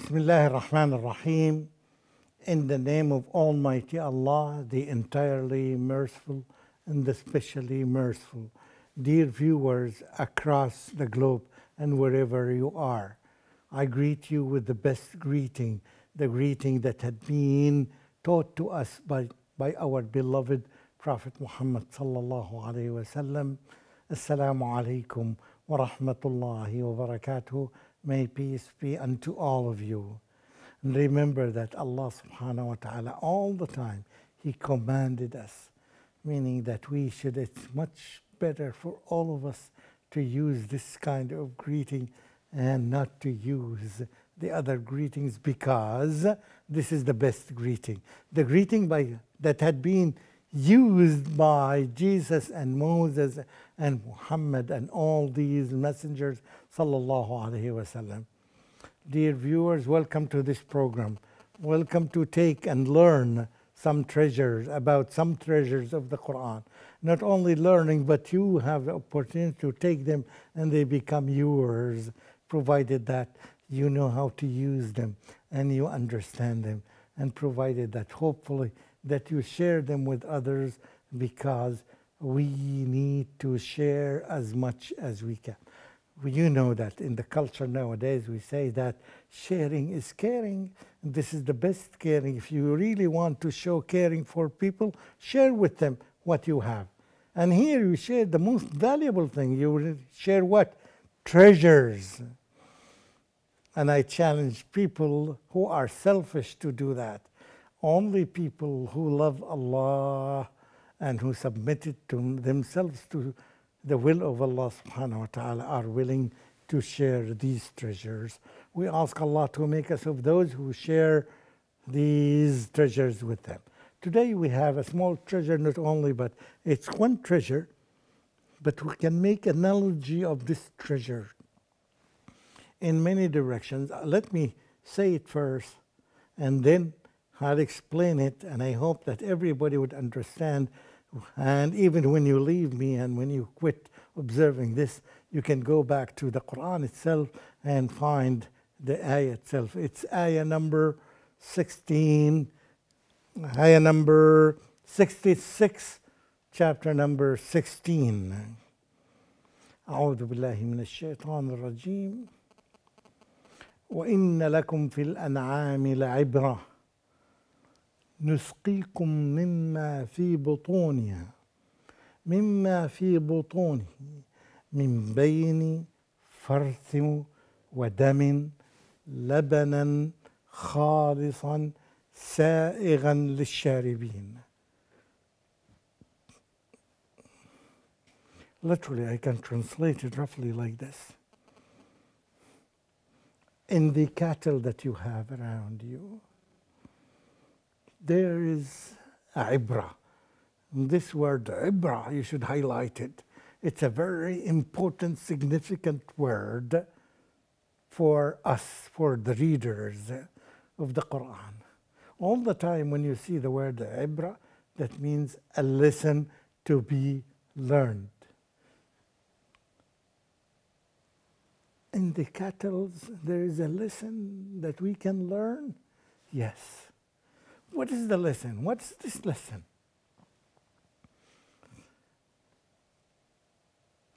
Bismillah ar-Rahman ar-Rahim. In the name of Almighty Allah, the entirely merciful and the specially merciful. Dear viewers across the globe and wherever you are, I greet you with the best greeting, the greeting that had been taught to us by our beloved Prophet Muhammad sallallahu alaihi wasallam. Assalamu alaikum wa rahmatullahi wa barakatuh. May peace be unto all of you. And remember that Allah subhanahu wa ta'ala all the time, He commanded us, meaning that it's much better for all of us to use this kind of greeting and not to use the other greetings, because this is the best greeting. The greeting that had been used by Jesus and Moses and Muhammad and all these messengers sallallahu alaihi wasallam. Dear viewers, welcome to this program. Welcome to take and learn some treasures of the Quran. Not only learning, but you have the opportunity to take them and they become yours, provided that you know how to use them and you understand them, and provided that hopefully that you share them with others, because we need to share as much as we can. You know that in the culture nowadays we say that sharing is caring. This is the best caring. If you really want to show caring for people, share with them what you have. And here you share the most valuable thing. You share what? Treasures. And I challenge people who are selfish to do that. Only people who love Allah and who submitted to themselves to the will of Allah subhanahu wa ta'ala are willing to share these treasures. We ask Allah to make us of those who share these treasures with them. Today we have a small treasure, not only, but it's one treasure, but we can make analogy of this treasure in many directions. Let me say it first, and then I'll explain it, and I hope that everybody would understand. And even when you leave me and when you quit observing this, you can go back to the Quran itself and find the ayah itself. It's ayah number 16, ayah number 66, chapter number 16. أعوذ بالله من الشيطان الرجيم. وإن لكم في الأنعام لعبرة نسقيكم مما في بطونها من بين فرث ودم لبنا خالصا سائغا للشاربين. Literally, I can translate it roughly like this. In the cattle that you have around you, there is ibra. This word ibra, you should highlight it. It's a very important, significant word for us, for the readers of the Quran. All the time when you see the word ibra, that means a lesson to be learned. In the cattle, there is a lesson that we can learn? Yes. What is the lesson? What's this lesson?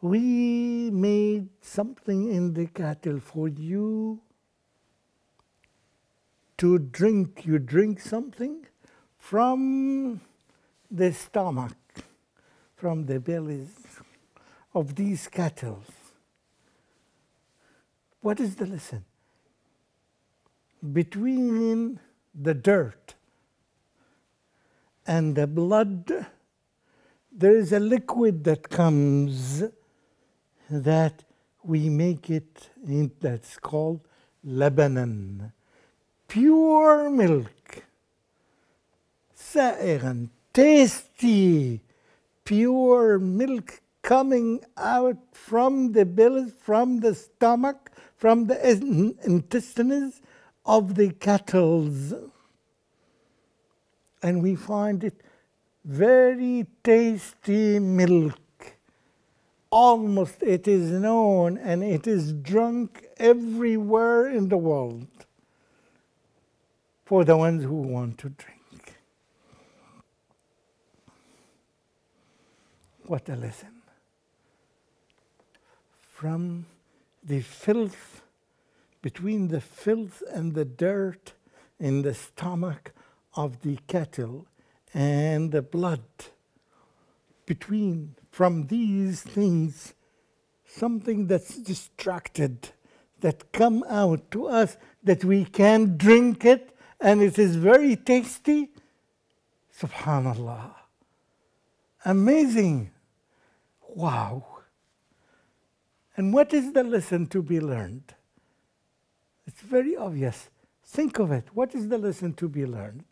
We made something in the cattle for you to drink. You drink something from the stomach, from the bellies of these cattle. What is the lesson? Between the dirt and the blood, there is a liquid that comes that we make it that's called labanan, pure milk, sa'igan, tasty, pure milk coming out from the belly, from the stomach, from the intestines of the cattle. And we find it very tasty milk. Almost it is known and it is drunk everywhere in the world. for the ones who want to drink. What a lesson. From the filth, between the filth and the dirt in the stomach of the cattle and the blood, from these things, something that's distracted, that come out to us, that we can drink it, and it is very tasty. Subhanallah. Amazing. Wow. And what is the lesson to be learned? It's very obvious. Think of it. What is the lesson to be learned?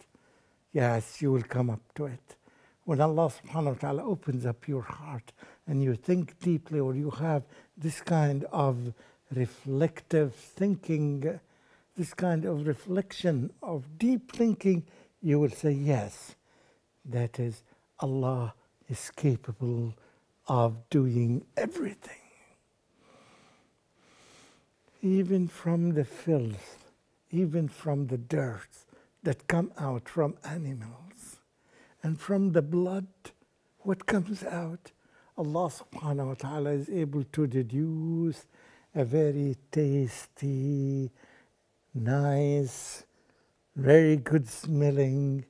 Yes, you will come up to it. When Allah subhanahu wa ta'ala opens up your heart and you think deeply, or you have this kind of reflective thinking, this kind of reflection, of deep thinking, you will say, yes, that is, Allah is capable of doing everything. Even from the filth, even from the dirt that come out from animals, and from the blood, what comes out, Allah subhanahu wa ta'ala is able to deduce a very tasty, nice, very good smelling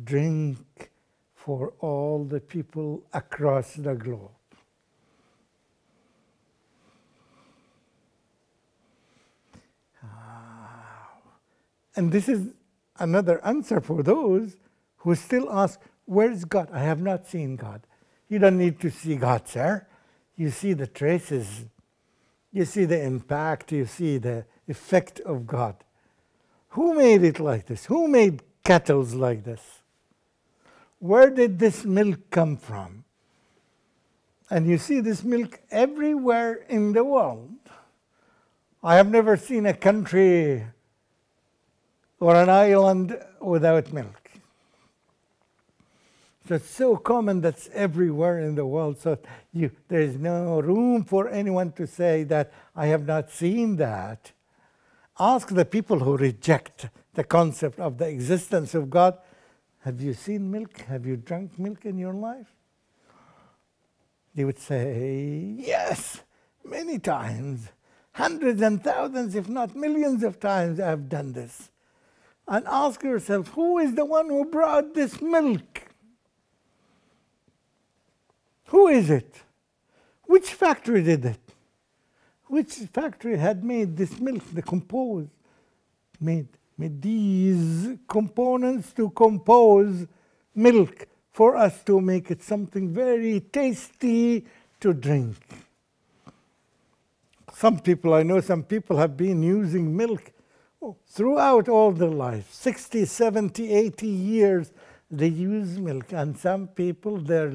drink for all the people across the globe. And this is another answer for those who still ask, where is God? I have not seen God. You don't need to see God, sir. You see the traces. You see the impact. You see the effect of God. Who made it like this? Who made cattle like this? Where did this milk come from? And you see this milk everywhere in the world. I have never seen a country or an island without milk. So it's so common that's everywhere in the world. So there is no room for anyone to say that I have not seen that. Ask the people who reject the concept of the existence of God, have you seen milk? Have you drunk milk in your life? They would say, yes, many times. Hundreds and thousands, if not millions of times I have done this. And ask yourself, who is the one who brought this milk? Who is it? Which factory did it? Which factory had made this milk, made these components to compose milk for us to make it something very tasty to drink? I know some people have been using milk throughout all their life, 60, 70, 80 years, they use milk. And some people, they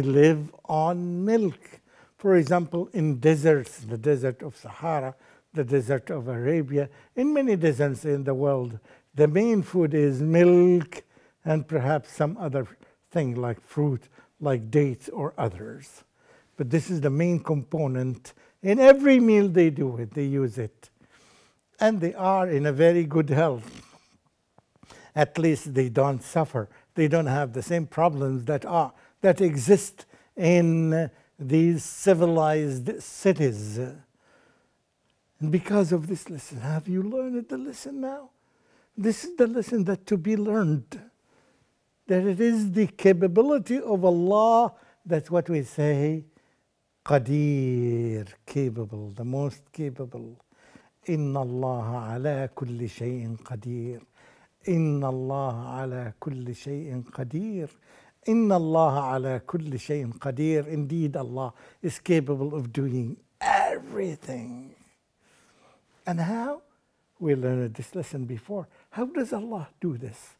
live on milk. For example, in deserts, the desert of Sahara, the desert of Arabia, in many deserts in the world, the main food is milk and perhaps some other thing like fruit, like dates or others. But this is the main component. In every meal they do it, they use it. And they are in a very good health. At least they don't suffer. They don't have the same problems that exist in these civilized cities. And because of this lesson, have you learned the lesson now? This is the lesson that to be learned. That it is the capability of Allah, that's what we say, Qadir, capable, the most capable. Inna Allah ala kulli shay'in qadir. Inna Allah ala kulli shay'in qadir. Inna Allah ala kulli shay'in qadir. Indeed, Allah is capable of doing everything. And how? We learned this lesson before. How does Allah do this?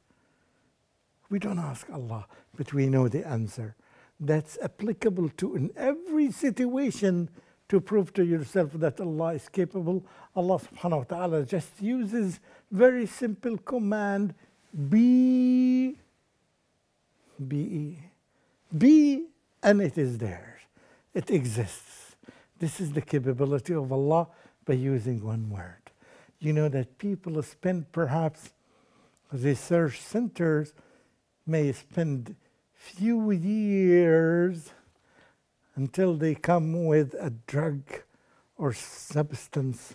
We don't ask Allah, but we know the answer. That's applicable to in every situation to prove to yourself that Allah is capable. Allah subhanahu wa ta'ala just uses very simple command, be, be, and it is there. It exists. This is the capability of Allah by using one word. You know that people spend, perhaps research centers may spend few years until they come with a drug or substance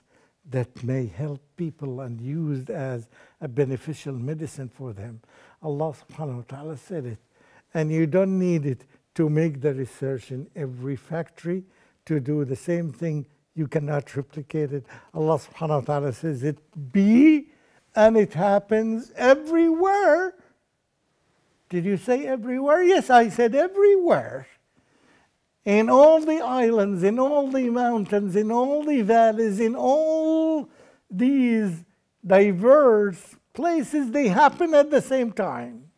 that may help people and used as a beneficial medicine for them. Allah subhanahu wa ta'ala said it. And you don't need it to make the research in every factory to do the same thing. You cannot replicate it. Allah subhanahu wa ta'ala says it be, and it happens everywhere. Did you say everywhere? Yes, I said everywhere. In all the islands, in all the mountains, in all the valleys, in all these diverse places, they happen at the same time.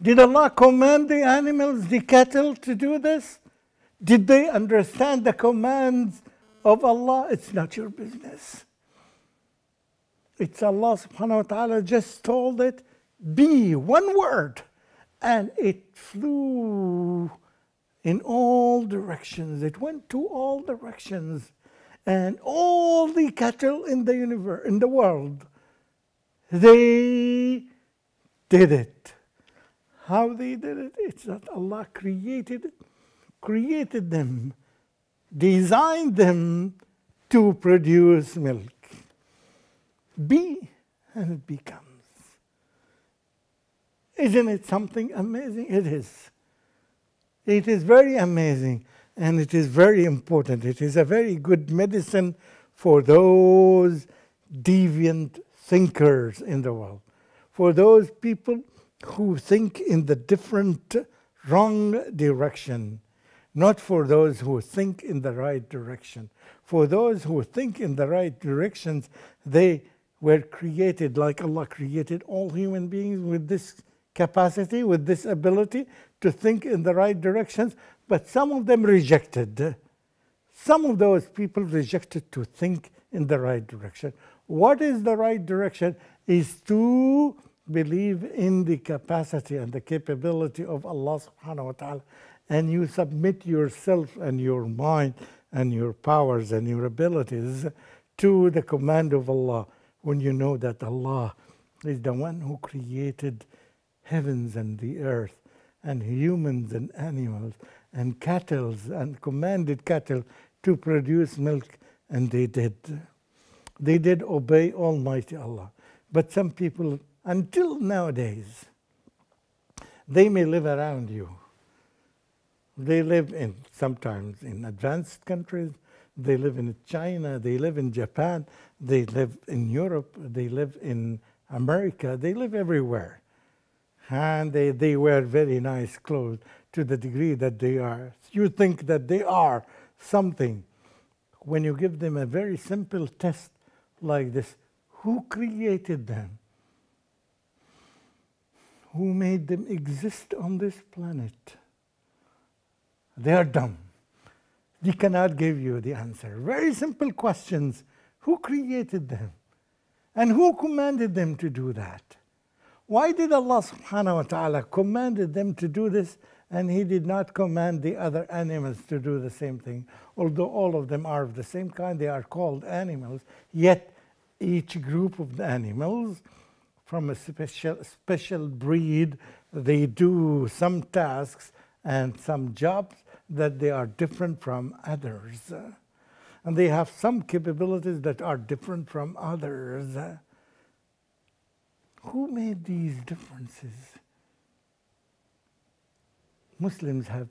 Did Allah command the animals, the cattle, to do this? Did they understand the commands of Allah? It's not your business. It's Allah subhanahu wa ta'ala just told it, be, one word, and it flew in all directions. It went to all directions, and all the cattle in the universe, in the world, they did it. How they did it? It's that Allah created them, designed them to produce milk. Be, and it becomes. Isn't it something amazing? It is. It is very amazing, and it is very important. It is a very good medicine for those deviant thinkers in the world, for those people who think in the different wrong direction, not for those who think in the right direction. For those who think in the right directions, they were created like Allah created all human beings with this capacity, with this ability to think in the right directions, but some of them rejected. Some of those people rejected to think in the right direction. What is the right direction? Is to believe in the capacity and the capability of Allah subhanahu wa ta'ala, and you submit yourself and your mind and your powers and your abilities to the command of Allah. When you know that Allah is the one who created heavens and the earth and humans and animals and cattle and commanded cattle to produce milk, and they did. They did obey Almighty Allah. But some people, until nowadays, they may live around you. They live in, sometimes in advanced countries, they live in China, they live in Japan, they live in Europe, they live in America, they live everywhere. And they wear very nice clothes to the degree that they are. You think that they are something. When you give them a very simple test like this, who created them? Who made them exist on this planet? They are dumb. They cannot give you the answer. Very simple questions. Who created them? And who commanded them to do that? Why did Allah subhanahu wa ta'ala commanded them to do this, and He did not command the other animals to do the same thing? Although all of them are of the same kind, they are called animals, yet each group of the animals from a special breed, they do some tasks and some jobs that they are different from others. And they have some capabilities that are different from others. Who made these differences? Muslims have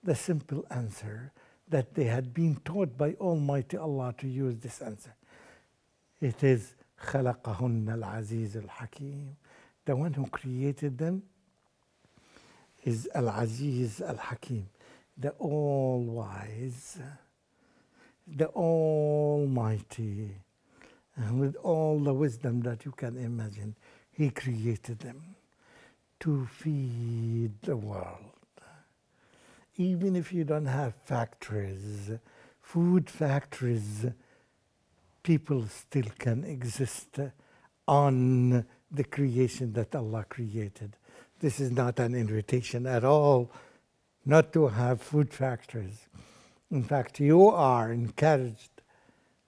the simple answer that they had been taught by Almighty Allah to use this answer. It is خَلَقَهُنَّ الْعَزِيزُ الْحَكِيمُ. The one who created them is Al-Aziz Al-Hakim, the all-wise, the almighty, and with all the wisdom that you can imagine, He created them to feed the world. Even if you don't have factories, food factories, people still can exist on the creation that Allah created. This is not an invitation at all not to have food factories. In fact, you are encouraged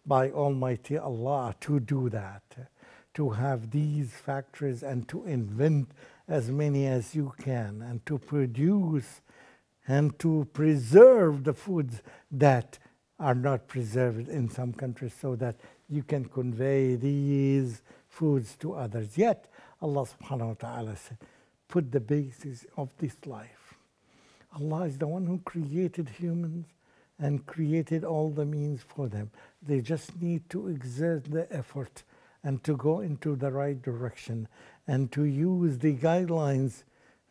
by Almighty Allah to do that, to have these factories and to invent as many as you can, and to produce and to preserve the foods that are not preserved in some countries, so that you can convey these foods to others. Yet Allah subhanahu wa ta'ala said, put the basis of this life. Allah is the one who created humans and created all the means for them. They just need to exert the effort and to go into the right direction and to use the guidelines.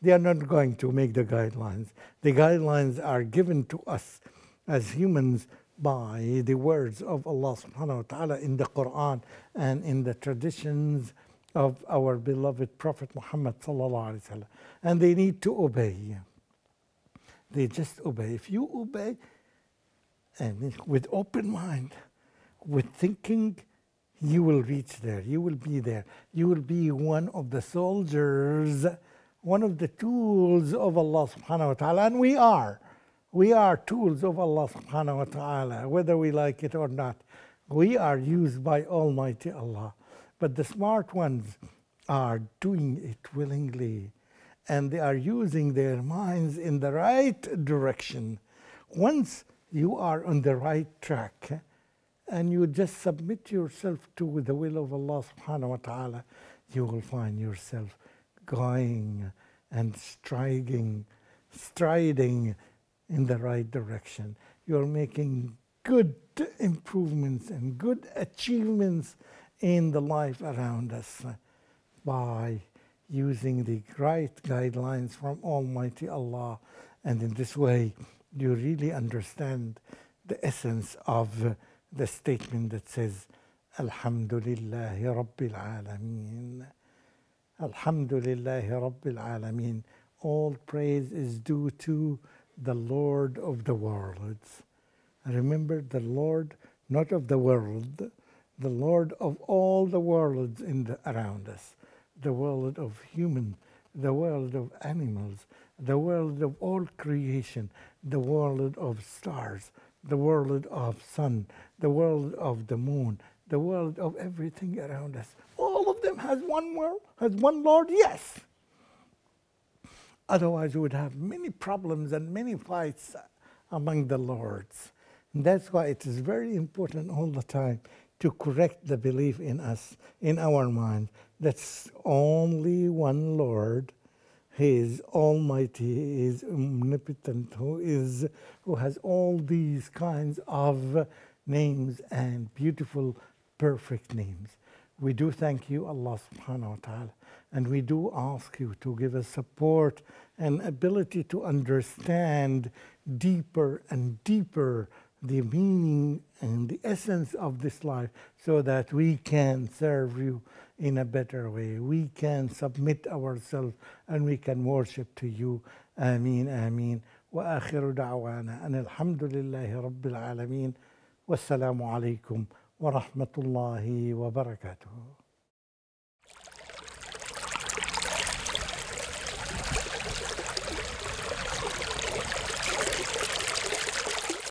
They are not going to make the guidelines. The guidelines are given to us as humans by the words of Allah subhanahu wa ta'ala in the Quran and in the traditions of our beloved Prophet Muhammad sallallahu alaihi wasallam. And they need to obey. They just obey. If you obey, and with open mind, with thinking, you will reach there. You will be there. You will be one of the soldiers, one of the tools of Allah subhanahu wa ta'ala. And we are. We are tools of Allah subhanahu wa ta'ala, whether we like it or not. We are used by Almighty Allah. But the smart ones are doing it willingly. And they are using their minds in the right direction. Once you are on the right track and you just submit yourself to the will of Allah subhanahu wa ta'ala, you will find yourself going and striding in the right direction. You're making good improvements and good achievements in the life around us by using the right guidelines from Almighty Allah. And in this way, you really understand the essence of the statement that says, Alhamdulillahi Rabbil Alameen. Alhamdulillahi Rabbil Alameen. All praise is due to the Lord of the worlds. Remember, the Lord, not of the world, the Lord of all the worlds around us, the world of human, the world of animals, the world of all creation, the world of stars, the world of sun, the world of the moon, the world of everything around us. All of them has one world, has one Lord, yes. Otherwise, we would have many problems and many fights among the lords. And that's why it is very important all the time to correct the belief in us, in our mind, that's only one Lord. He is almighty, He is omnipotent, who has all these kinds of names and beautiful, perfect names. We do thank you, Allah subhanahu wa ta'ala, and we do ask you to give us support and ability to understand deeper and deeper the meaning and the essence of this life, so that we can serve you in a better way. We can submit ourselves and we can worship to you. Ameen, ameen. Wa akhiru da'wana an alhamdulillahi rabbil alameen. Wassalamu alaikum wa rahmatullahi wa barakatuh.